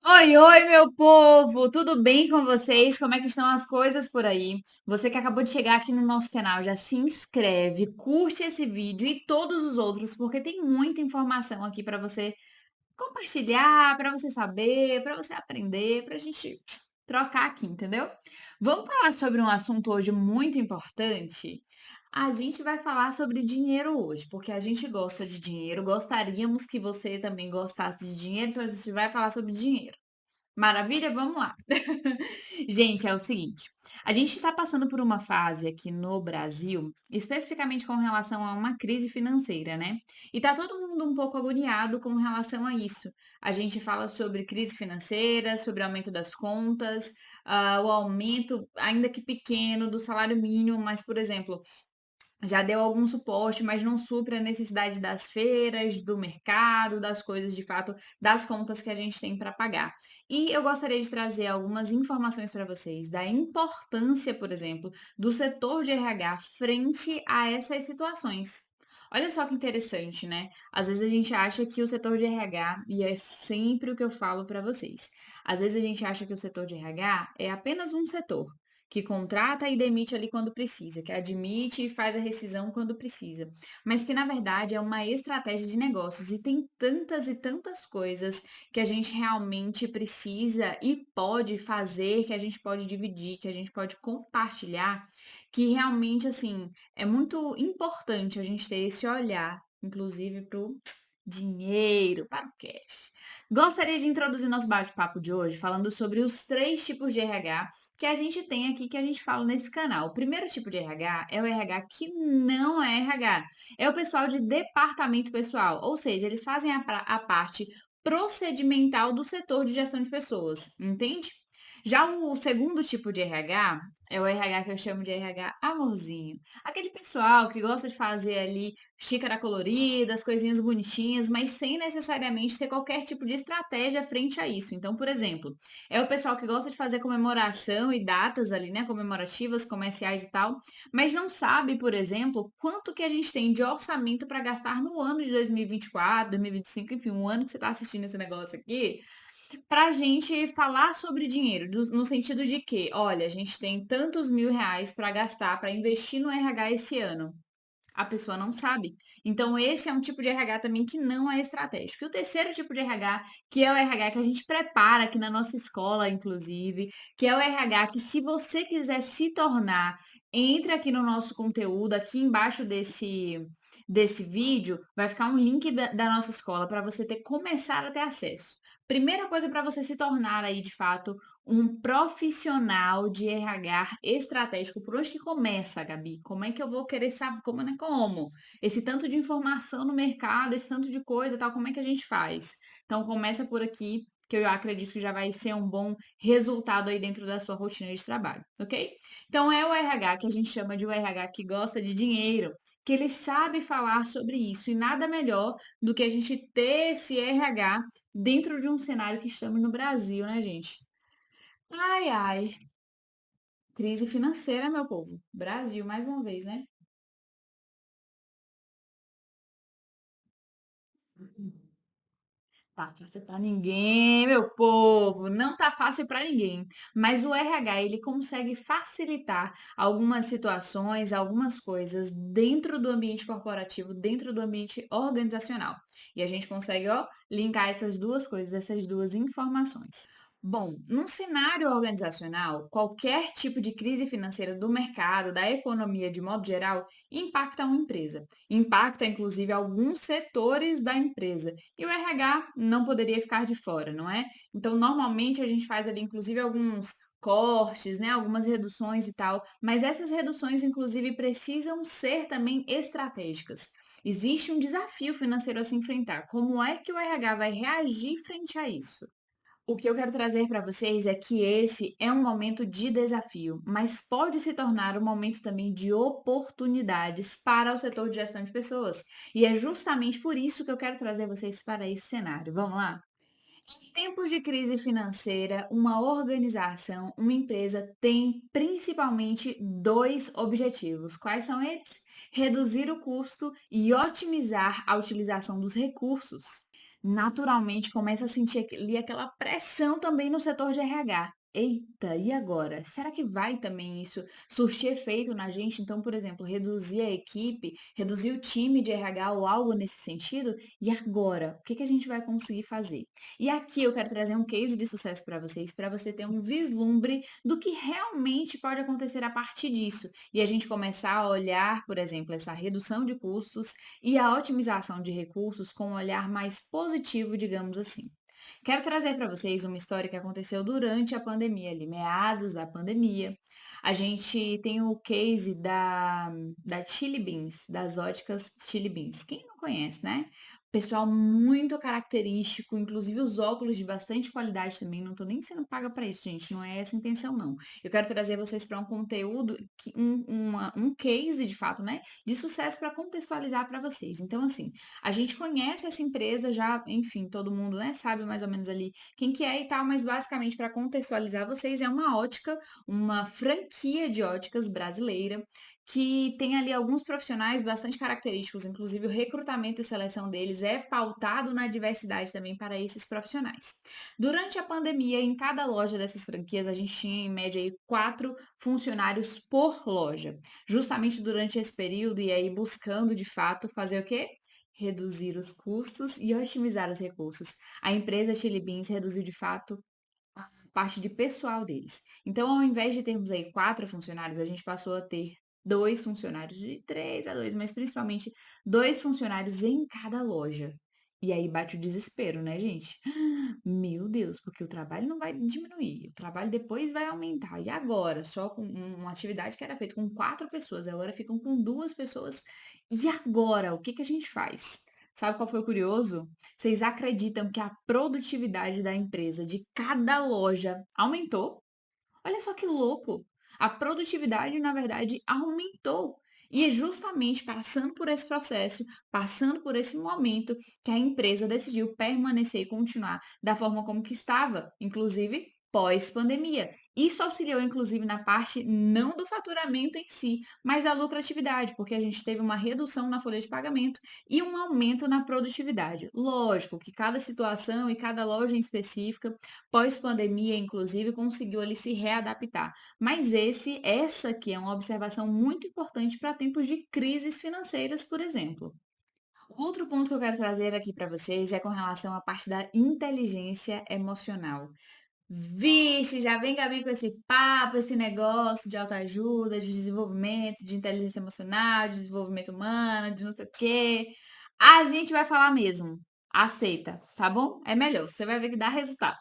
Oi, oi, meu povo! Tudo bem com vocês? Como é que estão as coisas por aí? Você que acabou de chegar aqui no nosso canal, já se inscreve, curte esse vídeo e todos os outros, porque tem muita informação aqui para você compartilhar, para você saber, para você aprender, para a gente trocar aqui, entendeu? Vamos falar sobre um assunto hoje muito importante. A gente vai falar sobre dinheiro hoje, porque a gente gosta de dinheiro, gostaríamos que você também gostasse de dinheiro, então a gente vai falar sobre dinheiro. Maravilha? Vamos lá. Gente, é o seguinte, a gente está passando por uma fase aqui no Brasil, especificamente com relação a uma crise financeira, né? E tá todo mundo um pouco agoniado com relação a isso. A gente fala sobre crise financeira, sobre aumento das contas, o aumento, ainda que pequeno, do salário mínimo, mas, por exemplo, já deu algum suporte, mas não supre a necessidade das feiras, do mercado, das coisas de fato, das contas que a gente tem para pagar. E eu gostaria de trazer algumas informações para vocês da importância, por exemplo, do setor de RH frente a essas situações. Olha só que interessante, né? Às vezes a gente acha que o setor de RH, e é sempre o que eu falo para vocês, às vezes a gente acha que o setor de RH é apenas um setor que contrata e demite ali quando precisa, que admite e faz a rescisão quando precisa, mas que na verdade é uma estratégia de negócios e tem tantas e tantas coisas que a gente realmente precisa e pode fazer, que a gente pode dividir, que a gente pode compartilhar, que realmente assim é muito importante a gente ter esse olhar, inclusive para o dinheiro, para o cash. Gostaria de introduzir nosso bate-papo de hoje falando sobre os três tipos de RH que a gente tem aqui, que a gente fala nesse canal. O primeiro tipo de RH é o RH que não é RH, é o pessoal de departamento pessoal, ou seja, eles fazem a parte procedimental do setor de gestão de pessoas, entende? Já o segundo tipo de RH é o RH que eu chamo de RH amorzinho. Aquele pessoal que gosta de fazer ali xícara colorida, as coisinhas bonitinhas, mas sem necessariamente ter qualquer tipo de estratégia frente a isso. Então, por exemplo, é o pessoal que gosta de fazer comemoração e datas ali, né, comemorativas, comerciais e tal, mas não sabe, por exemplo, quanto que a gente tem de orçamento para gastar no ano de 2024, 2025, enfim, um ano que você está assistindo esse negócio aqui, para a gente falar sobre dinheiro, no sentido de que, olha, a gente tem tantos mil reais para gastar, para investir no RH esse ano. A pessoa não sabe. Então, esse é um tipo de RH também que não é estratégico. E o terceiro tipo de RH, que é o RH que a gente prepara aqui na nossa escola, inclusive, que é o RH que, se você quiser se tornar, entre aqui no nosso conteúdo, aqui embaixo desse vídeo, vai ficar um link da nossa escola para você ter começar a ter acesso. Primeira coisa para você se tornar aí, de fato, um profissional de RH estratégico. Por onde que começa, Gabi? Como é que eu vou querer saber como, né? Como? Esse tanto de informação no mercado, esse tanto de coisa, tal, como é que a gente faz? Então começa por aqui, que eu acredito que já vai ser um bom resultado aí dentro da sua rotina de trabalho, ok? Então é o RH que a gente chama de o RH que gosta de dinheiro, que ele sabe falar sobre isso e nada melhor do que a gente ter esse RH dentro de um cenário que estamos no Brasil, né, gente? Ai, ai. Crise financeira, meu povo. Brasil, mais uma vez, né? Tá fácil pra ninguém, meu povo. Não tá fácil pra ninguém. Mas o RH, ele consegue facilitar algumas situações, algumas coisas dentro do ambiente corporativo, dentro do ambiente organizacional. E a gente consegue, ó, linkar essas duas coisas, essas duas informações. Bom, num cenário organizacional, qualquer tipo de crise financeira do mercado, da economia de modo geral, impacta uma empresa. Impacta, inclusive, alguns setores da empresa. E o RH não poderia ficar de fora, não é? Então, normalmente a gente faz ali, inclusive, alguns cortes, né? Algumas reduções e tal. Mas essas reduções, inclusive, precisam ser também estratégicas. Existe um desafio financeiro a se enfrentar. Como é que o RH vai reagir frente a isso? O que eu quero trazer para vocês é que esse é um momento de desafio, mas pode se tornar um momento também de oportunidades para o setor de gestão de pessoas. E é justamente por isso que eu quero trazer vocês para esse cenário. Vamos lá? Em tempos de crise financeira, uma organização, uma empresa tem principalmente dois objetivos. Quais são eles? Reduzir o custo e otimizar a utilização dos recursos. naturalmente começa a sentir ali aquela pressão também no setor de RH. Eita, e agora? Será que vai também isso surtir efeito na gente? Então, por exemplo, reduzir a equipe, reduzir o time de RH ou algo nesse sentido? E agora? O que que a gente vai conseguir fazer? E aqui eu quero trazer um case de sucesso para você ter um vislumbre do que realmente pode acontecer a partir disso. E a gente começar a olhar, por exemplo, essa redução de custos e a otimização de recursos com um olhar mais positivo, digamos assim. Quero trazer para vocês uma história que aconteceu durante a pandemia, ali, meados da pandemia. A gente tem o case da Chili Beans, das óticas Chili Beans. Quem não conhece, né? Pessoal muito característico, inclusive os óculos de bastante qualidade também. Não tô nem sendo paga para isso, gente. Não é essa a intenção, não. Eu quero trazer vocês para um conteúdo, um case de fato, né? De sucesso para contextualizar para vocês. Então, assim, a gente conhece essa empresa já, enfim, todo mundo, né, sabe mais ou menos ali quem que é e tal, mas basicamente para contextualizar vocês, é uma ótica, uma franquia de óticas brasileira que tem ali alguns profissionais bastante característicos, inclusive o recrutamento e seleção deles é pautado na diversidade também para esses profissionais. Durante a pandemia, em cada loja dessas franquias, a gente tinha em média aí 4 funcionários por loja. Justamente durante esse período, e aí buscando de fato fazer o quê? Reduzir os custos e otimizar os recursos. A empresa Chili Beans reduziu de fato a parte de pessoal deles. Então, ao invés de termos aí 4 funcionários, a gente passou a ter 2 funcionários, de 3 a 2, mas principalmente 2 funcionários em cada loja. E aí bate o desespero, né, gente? Meu Deus, porque o trabalho não vai diminuir, o trabalho depois vai aumentar. E agora, só com uma atividade que era feita com 4 pessoas, agora ficam com 2 pessoas. E agora, o que que a gente faz? Sabe qual foi o curioso? Vocês acreditam que a produtividade da empresa de cada loja aumentou? Olha só que louco! A produtividade, na verdade, aumentou. E é justamente passando por esse processo, passando por esse momento, que a empresa decidiu permanecer e continuar da forma como que estava, inclusive pós-pandemia. Isso auxiliou, inclusive, na parte não do faturamento em si, mas da lucratividade, porque a gente teve uma redução na folha de pagamento e um aumento na produtividade. Lógico que cada situação e cada loja em específica pós-pandemia, inclusive, conseguiu ali se readaptar. Mas essa aqui é uma observação muito importante para tempos de crises financeiras, por exemplo. O outro ponto que eu quero trazer aqui para vocês é com relação à parte da inteligência emocional. Vixe, já vem Gabi com esse papo, esse negócio de autoajuda, de desenvolvimento, de inteligência emocional, de desenvolvimento humano, de não sei o quê. A gente vai falar mesmo. Aceita, tá bom? É melhor, você vai ver que dá resultado.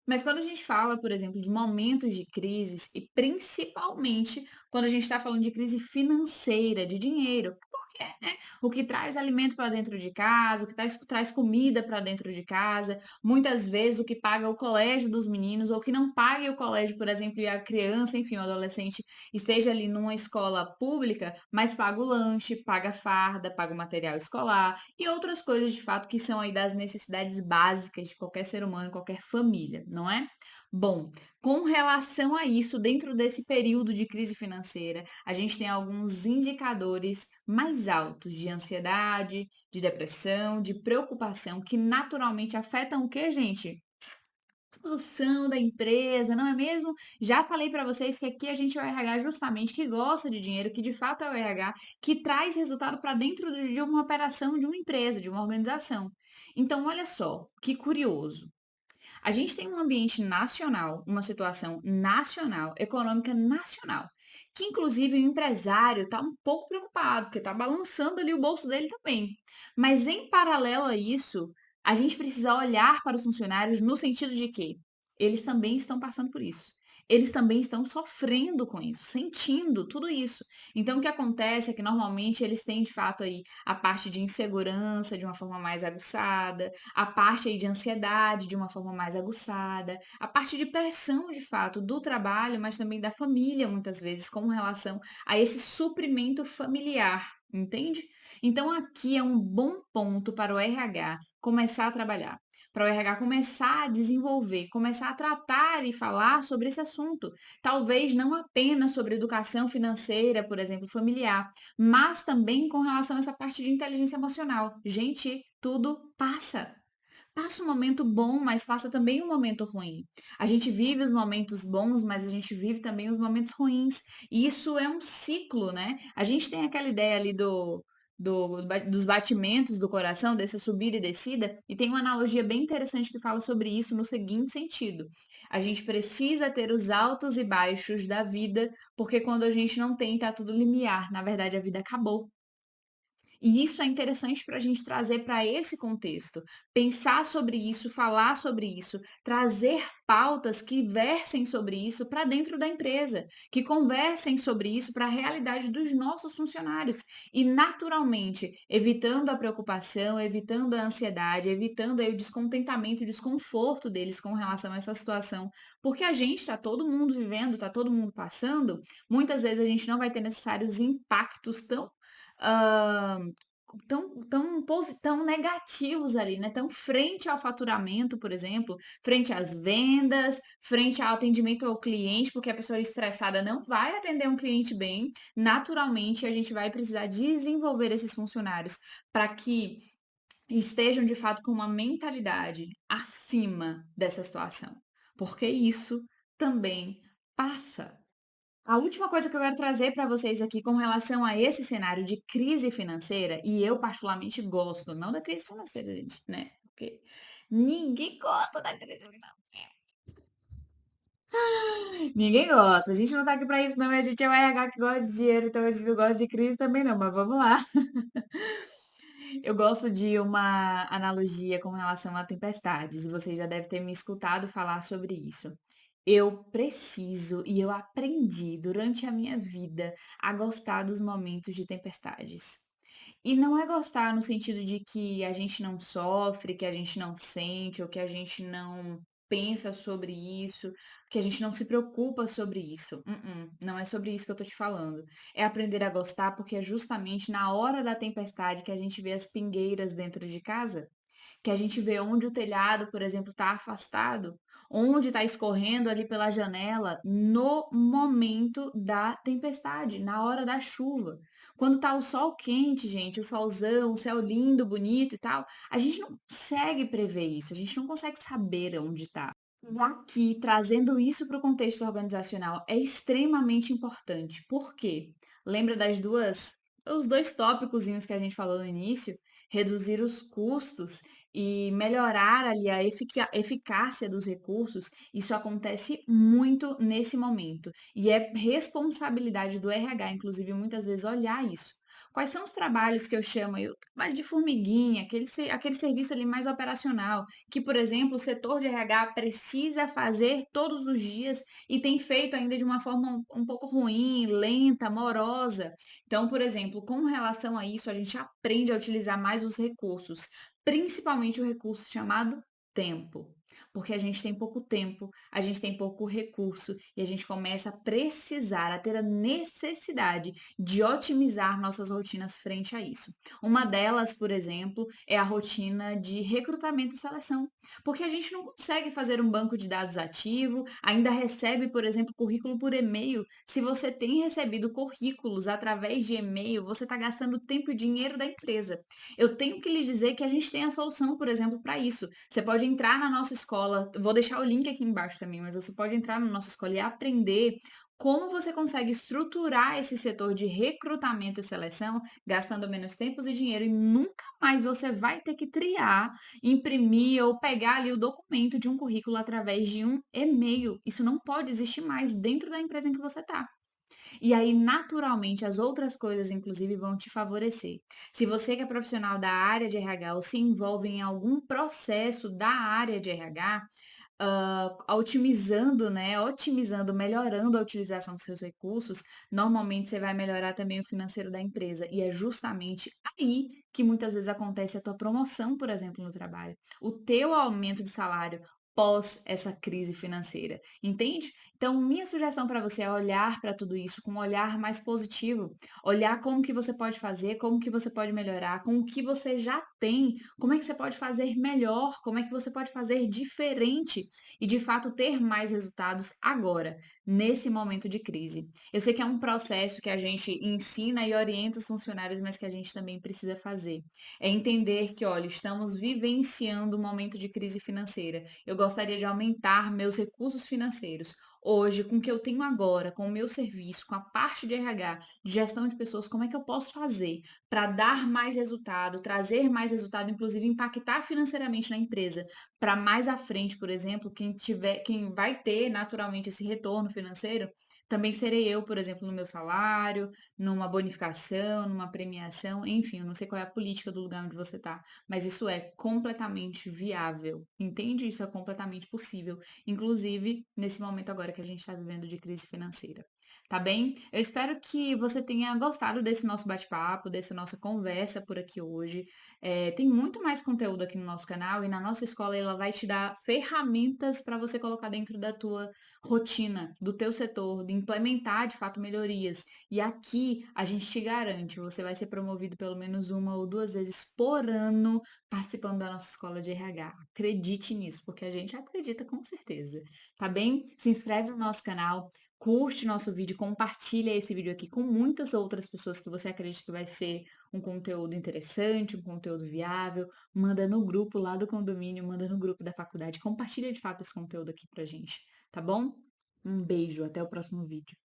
Mas quando a gente fala, por exemplo, de momentos de crises, e principalmente quando a gente está falando de crise financeira, de dinheiro, porque, né, o que traz alimento para dentro de casa, o que traz comida para dentro de casa, muitas vezes o que paga o colégio dos meninos, ou que não pague o colégio, por exemplo, e a criança, enfim, o adolescente esteja ali numa escola pública, mas paga o lanche, paga a farda, paga o material escolar e outras coisas de fato que são aí das necessidades básicas de qualquer ser humano, qualquer família, não é? Bom, com relação a isso, dentro desse período de crise financeira, a gente tem alguns indicadores mais altos de ansiedade, de depressão, de preocupação, que naturalmente afetam o que, gente? Produção da empresa, não é mesmo? Já falei para vocês que aqui a gente é o RH justamente que gosta de dinheiro, que de fato é o RH, que traz resultado para dentro de uma operação, de uma empresa, de uma organização. Então, olha só, que curioso. A gente tem um ambiente nacional, uma situação nacional, econômica nacional, que inclusive o empresário está um pouco preocupado, porque está balançando ali o bolso dele também. Mas em paralelo a isso, a gente precisa olhar para os funcionários no sentido de que eles também estão passando por isso. Eles também estão sofrendo com isso, sentindo tudo isso. Então, o que acontece é que normalmente eles têm de fato aí a parte de insegurança de uma forma mais aguçada, a parte aí de ansiedade de uma forma mais aguçada, a parte de pressão de fato do trabalho, mas também da família, muitas vezes, com relação a esse suprimento familiar, entende? Então aqui é um bom ponto para o RH começar a trabalhar, para o RH começar a desenvolver, começar a tratar e falar sobre esse assunto. Talvez não apenas sobre educação financeira, por exemplo, familiar, mas também com relação a essa parte de inteligência emocional. Gente, tudo passa. Passa um momento bom, mas passa também um momento ruim. A gente vive os momentos bons, mas a gente vive também os momentos ruins. E isso é um ciclo, né? A gente tem aquela ideia ali dos batimentos do coração, dessa subida e descida, e tem uma analogia bem interessante que fala sobre isso no seguinte sentido: a gente precisa ter os altos e baixos da vida, porque quando a gente não tem, tá tudo limiar. Na verdade, a vida acabou. E isso é interessante para a gente trazer para esse contexto, pensar sobre isso, falar sobre isso, trazer pautas que versem sobre isso para dentro da empresa, que conversem sobre isso para a realidade dos nossos funcionários. E naturalmente, evitando a preocupação, evitando a ansiedade, evitando aí o descontentamento e desconforto deles com relação a essa situação. Porque a gente está todo mundo vivendo, está todo mundo passando, muitas vezes a gente não vai ter necessários impactos hã, tão negativos ali, né, tão frente ao faturamento, por exemplo, frente às vendas, frente ao atendimento ao cliente, porque a pessoa estressada não vai atender um cliente bem. Naturalmente, a gente vai precisar desenvolver esses funcionários para que estejam de fato com uma mentalidade acima dessa situação, porque isso também passa. A última coisa que eu quero trazer para vocês aqui com relação a esse cenário de crise financeira, e eu particularmente gosto, não da crise financeira, gente, né? Porque ninguém gosta da crise financeira. Ninguém gosta. A gente não tá aqui para isso, não. A gente é o RH que gosta de dinheiro, então a gente não gosta de crise também, não. Mas vamos lá. Eu gosto de uma analogia com relação a tempestades, e você já deve ter me escutado falar sobre isso. Eu preciso e eu aprendi durante a minha vida a gostar dos momentos de tempestades. E não é gostar no sentido de que a gente não sofre, que a gente não sente, ou que a gente não pensa sobre isso, que a gente não se preocupa sobre isso. Não é sobre isso que eu tô te falando. É aprender a gostar, porque é justamente na hora da tempestade que a gente vê as pingueiras dentro de casa, que a gente vê onde o telhado, por exemplo, está afastado, onde está escorrendo ali pela janela, no momento da tempestade, na hora da chuva. Quando tá o sol quente, gente, o solzão, o céu lindo, bonito e tal, a gente não consegue prever isso, a gente não consegue saber onde tá. E aqui, trazendo isso para o contexto organizacional, é extremamente importante. Por quê? Lembra os dois tópicozinhos que a gente falou no início? Reduzir os custos e melhorar ali a eficácia dos recursos. Isso acontece muito nesse momento. E é responsabilidade do RH, inclusive, muitas vezes, olhar isso. Quais são os trabalhos que eu chamo aí? O trabalho de formiguinha, aquele serviço ali mais operacional, que, por exemplo, o setor de RH precisa fazer todos os dias e tem feito ainda de uma forma um pouco ruim, lenta, morosa. Então, por exemplo, com relação a isso, a gente aprende a utilizar mais os recursos, principalmente o recurso chamado tempo. Porque a gente tem pouco tempo, a gente tem pouco recurso e a gente começa a precisar, a ter a necessidade de otimizar nossas rotinas frente a isso. Uma delas, por exemplo, é a rotina de recrutamento e seleção, porque a gente não consegue fazer um banco de dados ativo, ainda recebe, por exemplo, currículo por e-mail. Se você tem recebido currículos através de e-mail, você está gastando tempo e dinheiro da empresa. Eu tenho que lhe dizer que a gente tem a solução, por exemplo, para isso. Você pode entrar na nossa escola, vou deixar o link aqui embaixo também, mas você pode entrar na nossa escola e aprender como você consegue estruturar esse setor de recrutamento e seleção, gastando menos tempo e dinheiro, e nunca mais você vai ter que triar, imprimir ou pegar ali o documento de um currículo através de um e-mail. Isso não pode existir mais dentro da empresa em que você está. E aí, naturalmente, as outras coisas, inclusive, vão te favorecer. Se você que é profissional da área de RH ou se envolve em algum processo da área de RH, otimizando, né, otimizando, melhorando a utilização dos seus recursos, normalmente você vai melhorar também o financeiro da empresa. E é justamente aí que muitas vezes acontece a tua promoção, por exemplo, no trabalho. O teu aumento de salário, pós essa crise financeira, entende? Então, minha sugestão para você é olhar para tudo isso com um olhar mais positivo, olhar como que você pode fazer, como que você pode melhorar, com o que você já tem, como é que você pode fazer melhor, como é que você pode fazer diferente e de fato ter mais resultados agora, nesse momento de crise. Eu sei que é um processo que a gente ensina e orienta os funcionários, mas que a gente também precisa fazer. É entender que, olha, estamos vivenciando um momento de crise financeira. Eu gostaria de aumentar meus recursos financeiros. Hoje, com o que eu tenho agora, com o meu serviço, com a parte de RH, de gestão de pessoas, como é que eu posso fazer para dar mais resultado, trazer mais resultado, inclusive impactar financeiramente na empresa, para mais à frente, por exemplo, quem vai ter naturalmente esse retorno financeiro, também serei eu, por exemplo, no meu salário, numa bonificação, numa premiação, enfim, eu não sei qual é a política do lugar onde você está, mas isso é completamente viável, entende? Isso é completamente possível, inclusive nesse momento agora que a gente está vivendo de crise financeira, tá bem? Eu espero que você tenha gostado desse nosso bate-papo, dessa nossa conversa por aqui hoje. Tem muito mais conteúdo aqui no nosso canal e na nossa escola ela vai te dar ferramentas para você colocar dentro da tua rotina, do teu setor, de implementar de fato melhorias. E aqui a gente te garante, você vai ser promovido pelo menos uma ou duas vezes por ano participando da nossa escola de RH. Acredite nisso, porque a gente acredita com certeza. Tá bem? Se inscreve no nosso canal, curte nosso vídeo, compartilha esse vídeo aqui com muitas outras pessoas que você acredita que vai ser um conteúdo interessante, um conteúdo viável. Manda no grupo lá do condomínio, manda no grupo da faculdade. Compartilha de fato esse conteúdo aqui pra gente, tá bom? Um beijo, até o próximo vídeo.